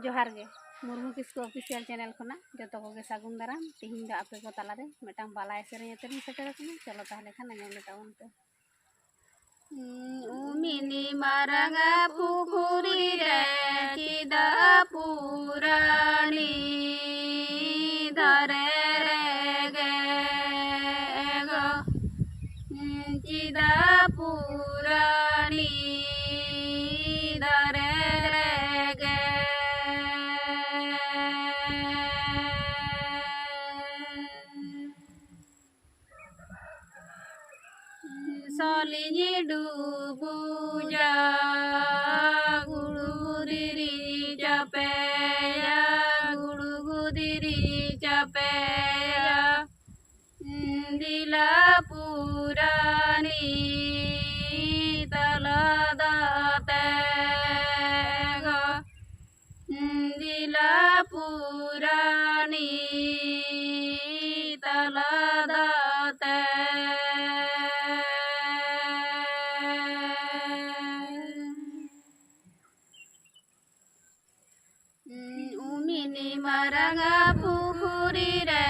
जोहार गे Murmu Kisku official channel खुना जो को सागुन दाराम तिहिं दो आपे को तालारे मिटांग बालाय सेरें तेरिं सेटेर कना चलो ताहले खान आंजम लेताबोन पे उमिनी मारंगा पुखुरी रे चिदा पुरानी धरे रे गे गो चिदा पुरानी धरे रे गे सोलिनी डूबूजा गुड़गुदिरी चपेया गुड़गुदिरी चपेया दिला पुरानी तलदाते गो दिला पुरानी तलदाते उमिनी मारंगा पुखुरी रे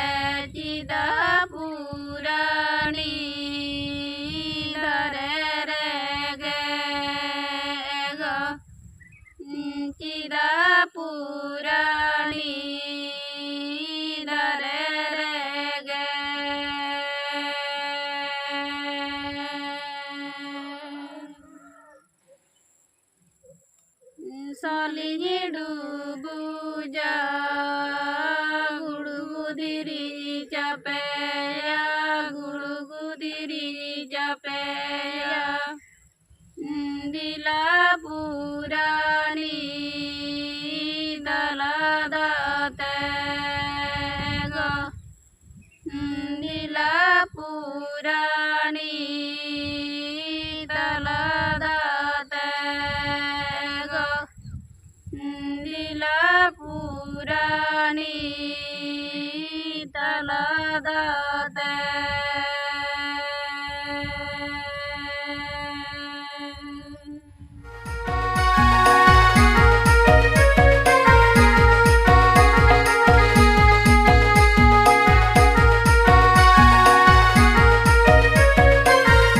चिदा पुरानी धरे रे गे गो चिदा पुरानी धरे रे गे सोलिनी डूबूजा गुड़गुदिरी चपेया गुड़गुदिरी चपेया दिला पुरानी तलदाते गो दिला पुरानी तलदाते गो दिला पुरानी तलदाते